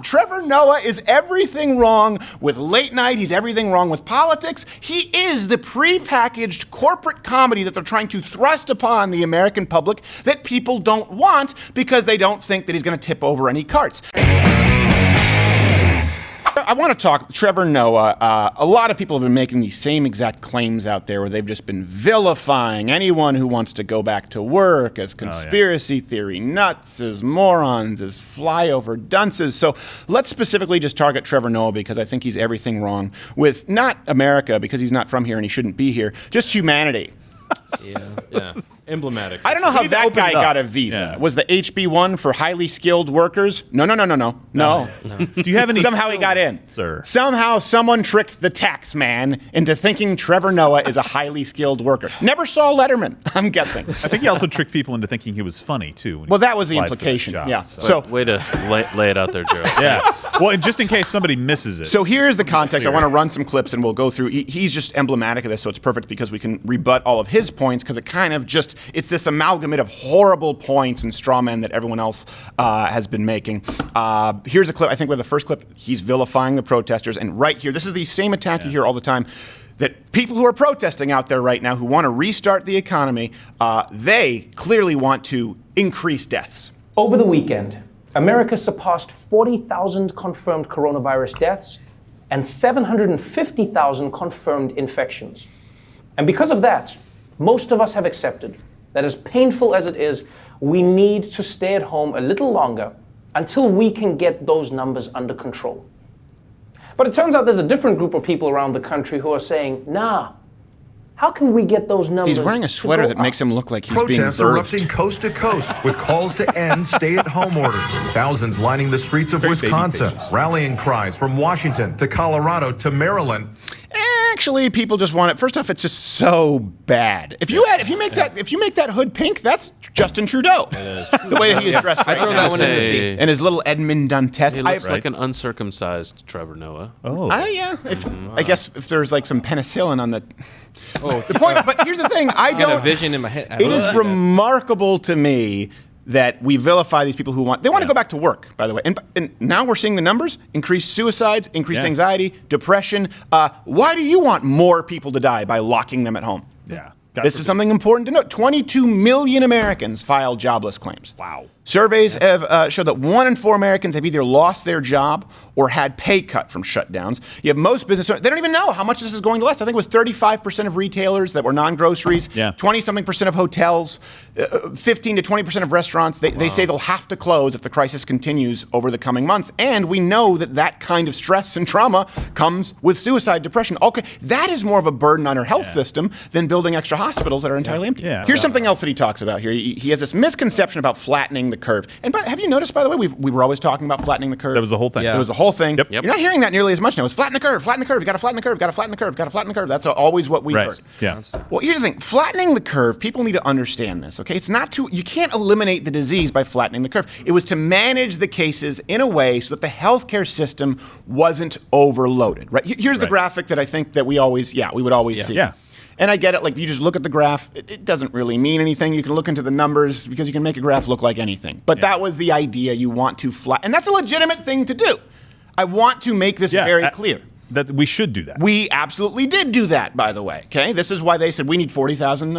Trevor Noah is everything wrong with late night. He's everything wrong with politics. He is the prepackaged corporate comedy that they're trying to thrust upon the American public that people don't want because they don't think that he's going to tip over any carts. I want to talk Trevor Noah. A lot of people have been making these same exact claims out there where they've just been vilifying anyone who wants to go back to work as conspiracy theory nuts, as morons, as flyover dunces. So let's specifically just target Trevor Noah because I think he's everything wrong with not America because he's not from here and he shouldn't be here, just humanity. Yeah. Emblematic. I don't know how that guy got a visa. Yeah. Was the HB1 for highly skilled workers? No. Do you have any Somehow skills, he got in. Sir. Somehow someone tricked the tax man into thinking Trevor Noah is a highly skilled worker. Never saw Letterman, I'm guessing. I think he also tricked people into thinking he was funny, too. Well, that was the implication. Yeah. So way to lay it out there, Joe. Yeah. Well, just in case somebody misses it. So here's the context. I want to run some clips and we'll go through. He's just emblematic of this, so it's perfect because we can rebut all of his points because it kind of just, it's this amalgamate of horrible points and straw men that everyone else has been making. Here's a clip. I think with the first clip, he's vilifying the protesters. And right here, this is the same attack you hear all the time, that people who are protesting out there right now who want to restart the economy, they clearly want to increase deaths. Over the weekend, America surpassed 40,000 confirmed coronavirus deaths and 750,000 confirmed infections. And because of that, most of us have accepted that as painful as it is, we need to stay at home a little longer until we can get those numbers under control. But it turns out there's a different group of people around the country who are saying, nah, how can we get those numbers? He's wearing a sweater that makes him look like he's being birthed. Protests erupting coast to coast with calls to end stay-at-home orders. Thousands lining the streets of Wisconsin, rallying cries from Washington to Colorado to Maryland. Actually, people just want it. First off, it's just so bad. If you make that hood pink, that's Justin Trudeau. The way that he is dressed right now. And his little Edmond Dantes. He looks like an uncircumcised Trevor Noah. Oh. Yeah. I guess if there's like some penicillin on the point. But here's the thing. I don't. Got a vision in my head. It is remarkable to me that we vilify these people who want to go back to work, by the way. And now we're seeing the numbers, increased suicides, increased anxiety, depression. Why do you want more people to die by locking them at home? Yeah. This is something important to note. 22 million Americans filed jobless claims. Wow. Surveys have showed that 1 in 4 Americans have either lost their job or had pay cut from shutdowns. You have most business owners, they don't even know how much this is going to last. I think it was 35% of retailers that were non-groceries, 20-something% of hotels, 15 to 20% of restaurants. They say they'll have to close if the crisis continues over the coming months. And we know that kind of stress and trauma comes with suicide, depression. Okay, that is more of a burden on our health system than building extra hospitals that are entirely empty. Here's something else that he talks about here. He has this misconception about flattening the curve. And have you noticed, by the way, we were always talking about flattening the curve? That was the whole thing. It was the whole thing. Yep. You're not hearing that nearly as much now. It's flatten the curve, flatten the curve. You got to flatten the curve, got to flatten the curve, got to flatten the curve. That's always what we heard. Yeah. Well, here's the thing. Flattening the curve, people need to understand this, okay? It's not you can't eliminate the disease by flattening the curve. It was to manage the cases in a way so that the healthcare system wasn't overloaded, right? Here's the graphic that I think that we would always see. Yeah. And I get it, like you just look at the graph, it doesn't really mean anything. You can look into the numbers because you can make a graph look like anything. But that was the idea. You want to flatten, and that's a legitimate thing to do. I want to make this very clear. That we should do that. We absolutely did do that, by the way. Okay, this is why they said we need 40,000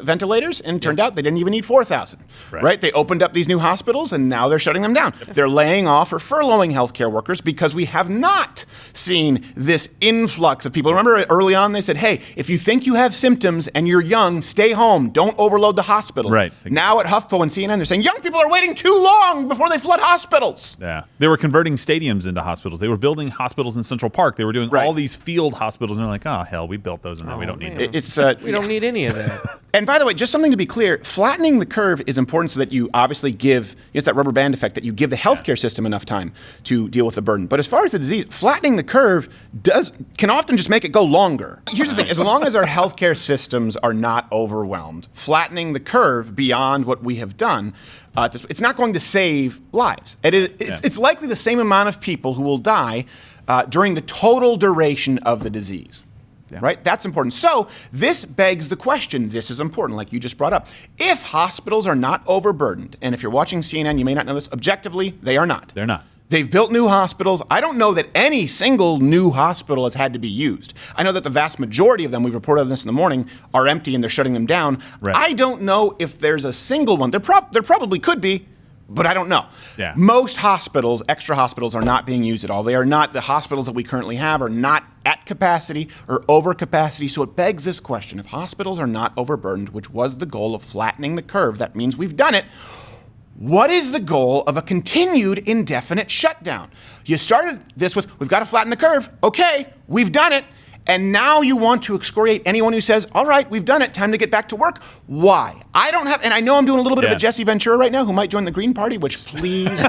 ventilators, and it turned out they didn't even need 4,000. Right? They opened up these new hospitals, and now they're shutting them down. They're laying off or furloughing healthcare workers because we have not seen this influx of people. Remember early on they said, "Hey, if you think you have symptoms and you're young, stay home. Don't overload the hospital." Right. Now at HuffPo and CNN, they're saying young people are waiting too long before they flood hospitals. Yeah. They were converting stadiums into hospitals. They were building hospitals in Central Park. They were doing all these field hospitals, and they're like, oh, hell, we built those, and now we don't need them. We don't need any of that. And by the way, just something to be clear, flattening the curve is important so that you obviously give, it's that rubber band effect, that you give the healthcare system enough time to deal with the burden. But as far as the disease, flattening the curve can often just make it go longer. Here's the thing, as long as our healthcare systems are not overwhelmed, flattening the curve beyond what we have done, it's not going to save lives. It's likely the same amount of people who will die during the total duration of the disease. Right? That's important. So this begs the question, this is important, like you just brought up. If hospitals are not overburdened, and if you're watching CNN, you may not know this, objectively, they are not. They're not. They've built new hospitals. I don't know that any single new hospital has had to be used. I know that the vast majority of them, we reported on this in the morning, are empty and they're shutting them down. Right. I don't know if there's a single one. There probably could be, but I don't know. Yeah. Most hospitals, extra hospitals, are not being used at all. They are not, the hospitals that we currently have are not at capacity or over capacity. So it begs this question. If hospitals are not overburdened, which was the goal of flattening the curve, that means we've done it. What is the goal of a continued indefinite shutdown? You started this with, we've got to flatten the curve. Okay, we've done it. And now you want to excoriate anyone who says, all right, we've done it, time to get back to work. Why? I don't have, and I know I'm doing a little bit of a Jesse Ventura right now, who might join the Green Party, which please,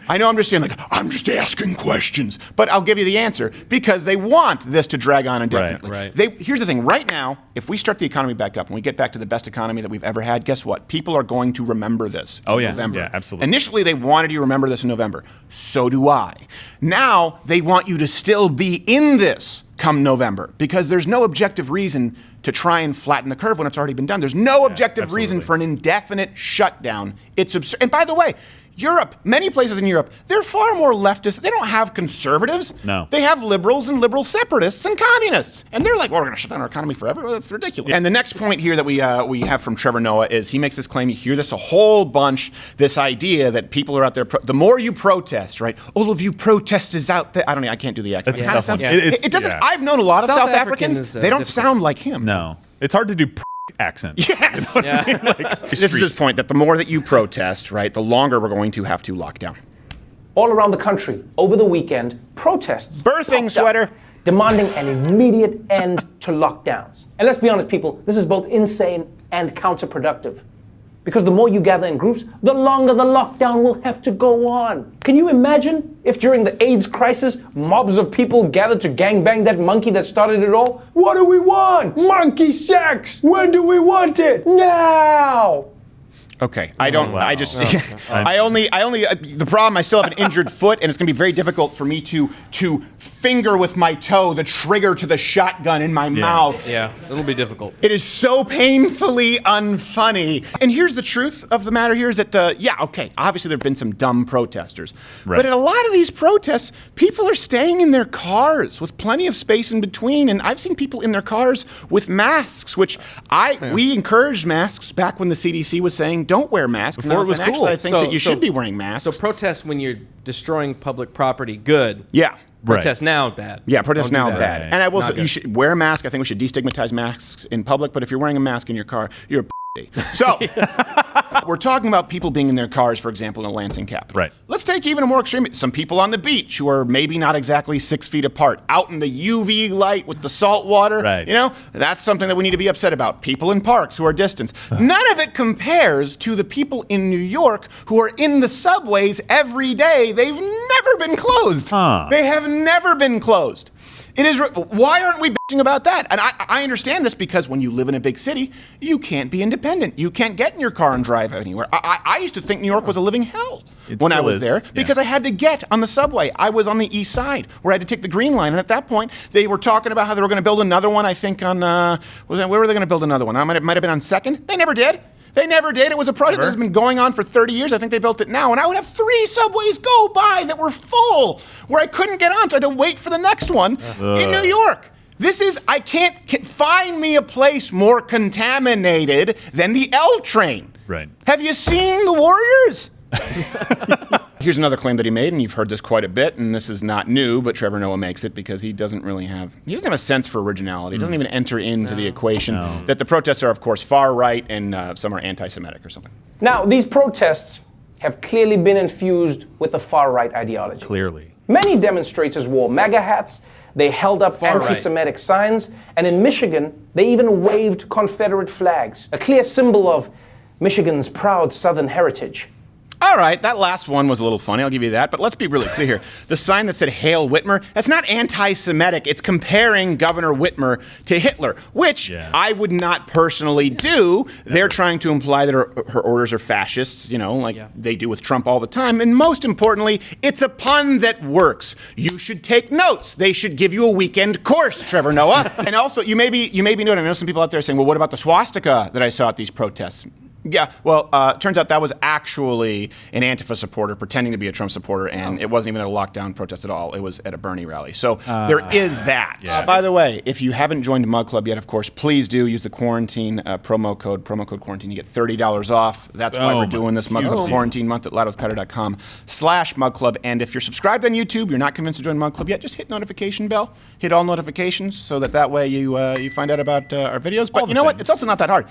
I know I'm just saying, like, I'm just asking questions. But I'll give you the answer, because they want this to drag on indefinitely. Right. Here's the thing, right now, if we start the economy back up and we get back to the best economy that we've ever had, guess what? People are going to remember this in November. Yeah, absolutely. Initially, they wanted you to remember this in November. So do I. Now, they want you to still be in this come November, because there's no objective reason to try and flatten the curve when it's already been done. There's no objective reason for an indefinite shutdown. It's absurd. And by the way, Europe, many places in Europe, they're far more leftist. They don't have conservatives. No. They have liberals and liberal separatists and communists. And they're like, well, we're going to shut down our economy forever? Well, that's ridiculous. And the next point here that we have from Trevor Noah is he makes this claim, you hear this a whole bunch, this idea that people are out there, the more you protest, right? All of you protesters out there. I can't do the accent. It kind of sounds, it doesn't, I've known a lot of South Africans, they don't sound like him. No. It's hard to do accent. Yes. You know what I mean? Like, this is his point, that the more that you protest, right, the longer we're going to have to lock down. All around the country, over the weekend, protests. Birthing sweater. Demanding an immediate end to lockdowns. And let's be honest, people, this is both insane and counterproductive. Because the more you gather in groups, the longer the lockdown will have to go on. Can you imagine if during the AIDS crisis, mobs of people gathered to gangbang that monkey that started it all? What do we want? Monkey sex! When do we want it? Now! Okay, I don't, I just, the problem, I still have an injured foot, and it's gonna be very difficult for me to finger with my toe the trigger to the shotgun in my mouth. Yeah, it'll be difficult. It is so painfully unfunny. And here's the truth of the matter here is that, obviously there have been some dumb protesters. Right. But at a lot of these protests, people are staying in their cars with plenty of space in between. And I've seen people in their cars with masks, which we encouraged masks back when the CDC was saying, don't wear masks. Before it was cool. Actually, I think that you should be wearing masks. So protest when you're destroying public property, good. Yeah. Protest now, bad. Yeah, protest Don't do now, that. bad. And I will say, you should wear a mask. I think we should destigmatize masks in public, but if you're wearing a mask in your car, you're a p***. So, we're talking about people being in their cars, for example, in the Lansing Capitol. Right. Let's take even a more extreme, some people on the beach who are maybe not exactly 6 feet apart, out in the UV light with the salt water. Right. You know, that's something that we need to be upset about. People in parks who are distanced. None of it compares to the people in New York who are in the subways every day. They've never been closed. They have never been closed. It is. Why aren't we bitching about that? And I understand this because when you live in a big city, you can't be independent. You can't get in your car and drive anywhere. I used to think New York was a living hell when I was there because I had to get on the subway. I was on the east side where I had to take the Green Line. And at that point, they were talking about how they were going to build another one, I think, on, where were they going to build another one? It might have been on 2nd. They never did. They never did. It was a project that has been going on for 30 years. I think they built it now. And I would have 3 subways go by that were full where I couldn't get on. So I had to wait for the next one in New York. This is, I can't find me a place more contaminated than the L train. Right. Have you seen the Warriors? Here's another claim that he made, and you've heard this quite a bit, and this is not new, but Trevor Noah makes it because he doesn't have a sense for originality. He doesn't even enter into the equation that the protests are, of course, far right and some are anti-Semitic or something. Now, these protests have clearly been infused with the far-right ideology. Clearly. Many demonstrators wore MAGA hats, they held up anti-Semitic signs, and in Michigan, they even waved Confederate flags, a clear symbol of Michigan's proud Southern heritage. All right, that last one was a little funny, I'll give you that, but let's be really clear here. The sign that said Hail Whitmer, that's not anti-Semitic, it's comparing Governor Whitmer to Hitler, which I would not personally do. They're trying to imply that her orders are fascists, like they do with Trump all the time, and most importantly, it's a pun that works. You should take notes. They should give you a weekend course, Trevor Noah. And also, you may be noting, I know some people out there saying, well, what about the swastika that I saw at these protests? Yeah, well, turns out that was actually an Antifa supporter pretending to be a Trump supporter, and it wasn't even at a lockdown protest at all. It was at a Bernie rally. So there is that. Yeah. By the way, if you haven't joined Mug Club yet, of course, please do use the quarantine promo code quarantine. You get $30 off. That's why we're doing this Mug Club Quarantine Month at loudwithpatter.com/Mug Club. And if you're subscribed on YouTube, you're not convinced to join Mug Club yet, just hit notification bell. Hit all notifications so that way you find out about our videos. But you know what? It's also not that hard.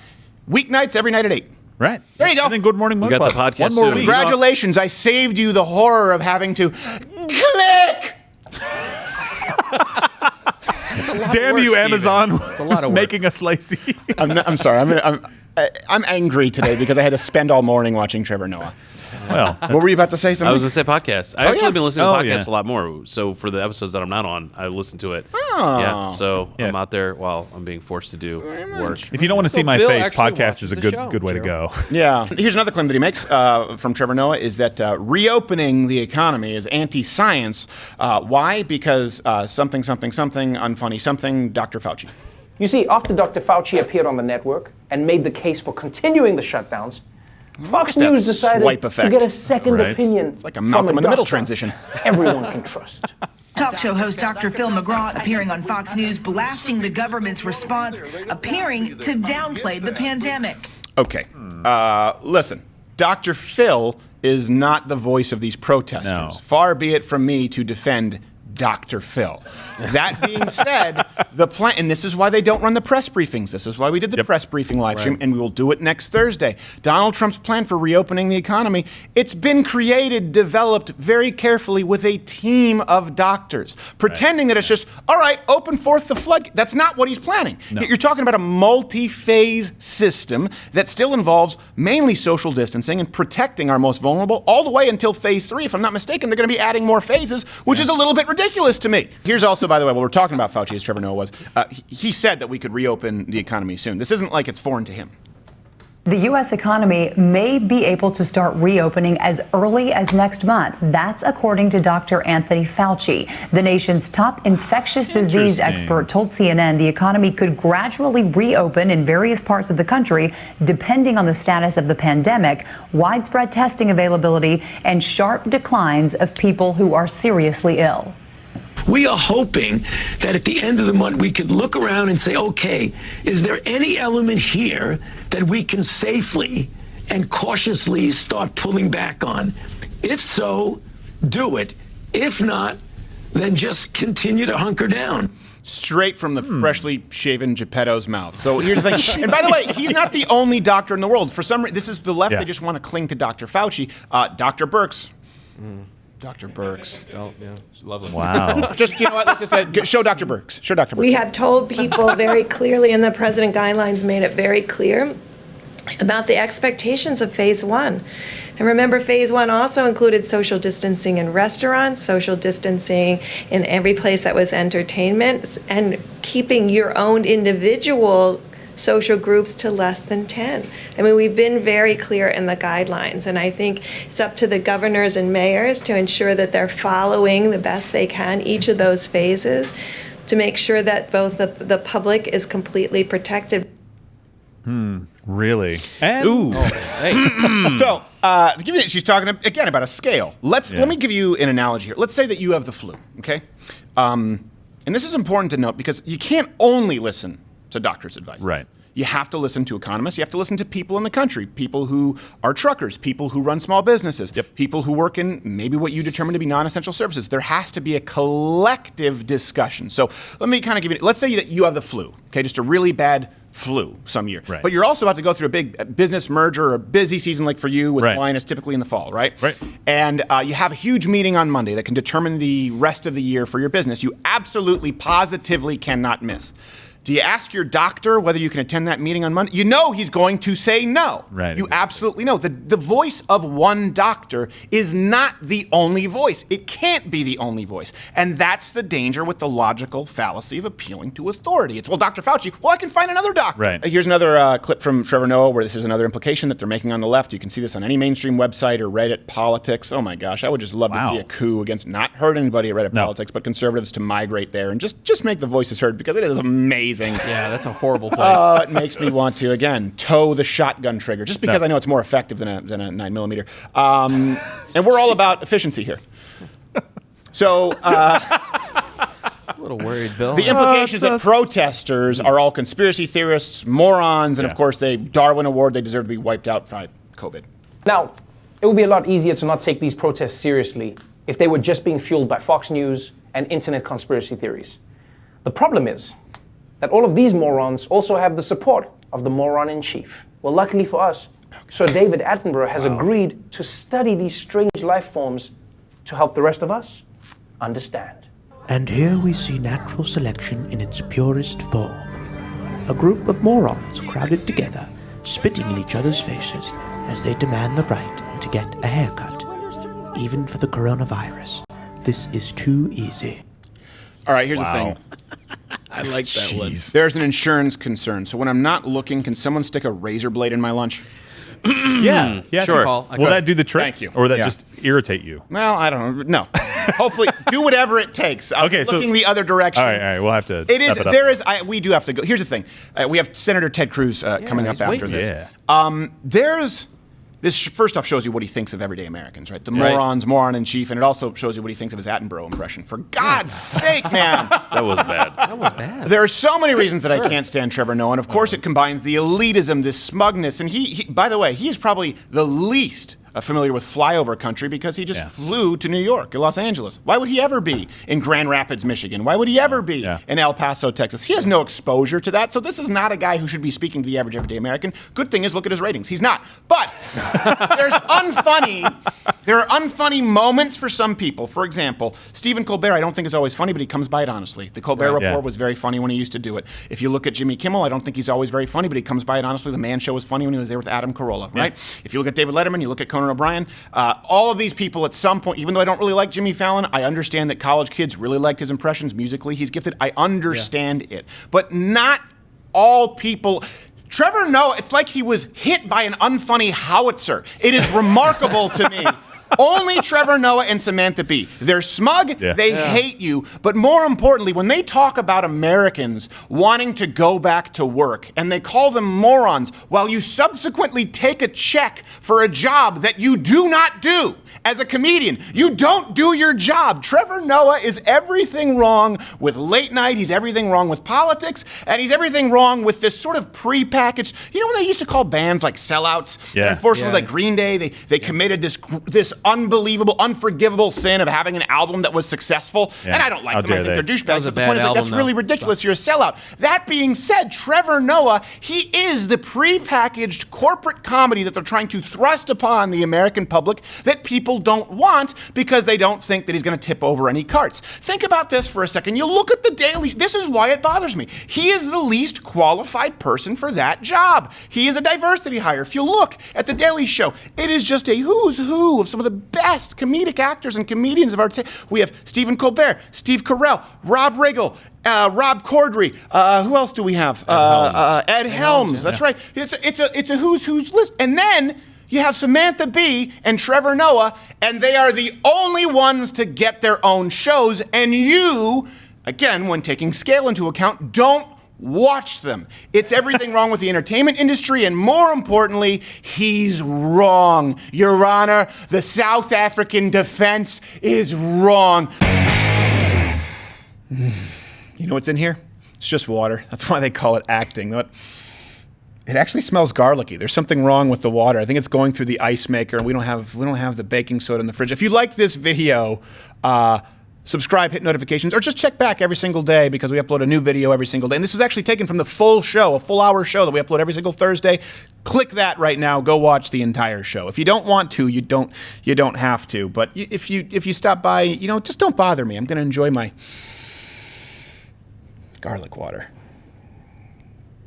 Weeknights, every night at 8. Right. There you go. And then Good Morning Mug got Club. the podcast One more soon. week. Congratulations. I saved you the horror of having to click. Damn you, Amazon. It's a lot of work. Making us lazy. I'm sorry. I'm angry today because I had to spend all morning watching Trevor Noah. Well, What were you about to say? Something? I was going to say podcasts. I've actually been listening to Oh, podcasts yeah. a lot more. So for the episodes that I'm not on, I listen to it. Oh. Yeah. So Yeah. I'm out there while I'm being forced to do work. if you don't want to see my Bill face, actually podcast is a watches the good show, good way to go. Yeah. Here's another claim that he makes from Trevor Noah is that reopening the economy is anti-science. Why? Because something, unfunny something, Dr. Fauci. You see, after Dr. Fauci appeared on the network and made the case for continuing the shutdowns, Fox at that News decided swipe to effect. get a second Right. opinion. It's like a Malcolm in the Middle transition. Everyone can trust. Talk show host Dr. Phil McGraw appearing on Fox News, blasting the government's response, appearing to downplay the pandemic. Okay. Listen, Dr. Phil is not the voice of these protesters. No. Far be it from me to defend Dr. Phil. That being said, the plan, and this is why they don't run the press briefings. This is why we did the press briefing live stream, and we will do it next Thursday. Donald Trump's plan for reopening the economy, it's been created, developed very carefully with a team of doctors, pretending that it's just, all right, open forth the flood. That's not what he's planning. You're talking about a multi-phase system that still involves mainly social distancing and protecting our most vulnerable all the way until phase 3. If I'm not mistaken, they're going to be adding more phases, which is a little bit ridiculous to me. Here's also, by the way, while we're talking about Fauci, as Trevor Noah was, he said that we could reopen the economy soon. This isn't like it's foreign to him. The U.S. economy may be able to start reopening as early as next month. That's according to Dr. Anthony Fauci. The nation's top infectious disease expert told CNN the economy could gradually reopen in various parts of the country, depending on the status of the pandemic, widespread testing availability, and sharp declines of people who are seriously ill. We are hoping that at the end of the month we could look around and say, okay, is there any element here that we can safely and cautiously start pulling back on? If so, do it. If not, then just continue to hunker down. Straight from the freshly shaven Geppetto's mouth. So here's the thing. And by the way, he's not the only doctor in the world. For some reason, this is the left. They just want to cling to Dr. Fauci. Dr. Burks. Dr. Burks. Oh, yeah. Lovely. Wow. Just, you know what? Let's just show Dr. Burks. Show Dr. Burks. We have told people very clearly, and the president guidelines made it very clear about the expectations of phase 1. And remember, phase 1 also included social distancing in restaurants, social distancing in every place that was entertainment, and keeping your own individual social groups to less than 10. I mean, we've been very clear in the guidelines, and I think it's up to the governors and mayors to ensure that they're following the best they can each of those phases to make sure that both the public is completely protected. Really? And Ooh. Hey. So, she's talking again about a scale. Let me give you an analogy here. Let's say that you have the flu, okay? And this is important to note because you can't only listen to doctors' advice. Right. You have to listen to economists. You have to listen to people in the country, people who are truckers, people who run small businesses, people who work in maybe what you determine to be non-essential services. There has to be a collective discussion. So let me kind of give you, let's say that you have the flu, okay, just a really bad flu some year. Right. But you're also about to go through a big business merger or a busy season like for you with Right. wine is typically in the fall, right? Right. And you have a huge meeting on Monday that can determine the rest of the year for your business. You absolutely, positively cannot miss. Do you ask your doctor whether you can attend that meeting on Monday? You know he's going to say no. Right. You absolutely know. The voice of one doctor is not the only voice. It can't be the only voice. And that's the danger with the logical fallacy of appealing to authority. It's, well, Dr. Fauci, well, I can find another doctor. Right. Here's another clip from Trevor Noah where this is another implication that they're making on the left. You can see this on any mainstream website or Reddit politics. Oh my gosh, I would just love to see a coup against, not hurt anybody at Reddit politics, but conservatives to migrate there and just make the voices heard because it is amazing amazing. Yeah, that's a horrible place. Oh, it makes me want to, again, toe the shotgun trigger, just because I know it's more effective than a 9mm. And we're all about efficiency here. So... a little worried, Bill. The implication is that protesters are all conspiracy theorists, morons, and of course, Darwin Award, they deserve to be wiped out by COVID. Now, it would be a lot easier to not take these protests seriously if they were just being fueled by Fox News and internet conspiracy theories. The problem is that all of these morons also have the support of the moron in chief. Well, luckily for us, Sir David Attenborough has agreed to study these strange life forms to help the rest of us understand. And here we see natural selection in its purest form. A group of morons crowded together, spitting in each other's faces as they demand the right to get a haircut. Even for the coronavirus, this is too easy. All right, here's the thing. I like that one. There's an insurance concern. So when I'm not looking, can someone stick a razor blade in my lunch? Yeah, sure. Will that do the trick? Thank you. Or will that just irritate you? Well, I don't know. No. Hopefully, do whatever it takes. I'm looking the other direction. All right, we'll have to. We do have to go. Here's the thing. We have Senator Ted Cruz coming up after this. There's this. First off, shows you what he thinks of everyday Americans, right? The moron in chief, and it also shows you what he thinks of his Attenborough impression. For God's sake, man, that was bad. That was bad. There are so many reasons that I can't stand Trevor Noah, and of course, it combines the elitism, this smugness, and he by the way, he is probably the least familiar with flyover country because he just flew to New York or Los Angeles. Why would he ever be in Grand Rapids, Michigan? Why would he ever be in El Paso, Texas? He has no exposure to that, so this is not a guy who should be speaking to the average everyday American. Good thing is, look at his ratings. He's not. But there are unfunny moments for some people. For example, Stephen Colbert, I don't think is always funny, but he comes by it honestly. The Colbert Report was very funny when he used to do it. If you look at Jimmy Kimmel, I don't think he's always very funny, but he comes by it honestly. The Man Show was funny when he was there with Adam Carolla, right? If you look at David Letterman, you look at Conan O'Brien, all of these people at some point, even though I don't really like Jimmy Fallon, I understand that college kids really liked his impressions musically. He's gifted. I understand it. But not all people. Trevor Noah, it's like he was hit by an unfunny howitzer. It is remarkable to me. Only Trevor Noah and Samantha Bee. They're smug, they hate you, but more importantly, when they talk about Americans wanting to go back to work, and they call them morons, while you subsequently take a check for a job that you do not do. As a comedian, you don't do your job. Trevor Noah is everything wrong with late night, he's everything wrong with politics, and he's everything wrong with this sort of prepackaged, you know when they used to call bands like sellouts? Yeah. And unfortunately, like Green Day, they committed this unbelievable, unforgivable sin of having an album that was successful. And I don't like them, I think they're douchebags, but the point is like, that's really ridiculous, you're a sellout. That being said, Trevor Noah, he is the prepackaged corporate comedy that they're trying to thrust upon the American public that people don't want because they don't think that he's going to tip over any carts. Think about this for a second. You look at the Daily, this is why it bothers me. He is the least qualified person for that job. He is a diversity hire. If you look at the Daily Show, it is just a who's who of some of the best comedic actors and comedians of our time. We have Stephen Colbert, Steve Carell, Rob Riggle, Rob Corddry. Who else do we have? Ed Helms. That's right. It's a who's list. And then you have Samantha Bee and Trevor Noah, and they are the only ones to get their own shows. And you, again, when taking scale into account, don't watch them. It's everything wrong with the entertainment industry, and more importantly, he's wrong. Your Honor, the South African defense is wrong. You know what's in here? It's just water. That's why they call it acting. It actually smells garlicky. There's something wrong with the water. I think it's going through the ice maker, and we don't have the baking soda in the fridge. If you like this video, subscribe, hit notifications, or just check back every single day because we upload a new video every single day. And this was actually taken from the full show, a full-hour show that we upload every single Thursday. Click that right now. Go watch the entire show. If you don't want to, you don't have to. But if you stop by, just don't bother me. I'm going to enjoy my garlic water.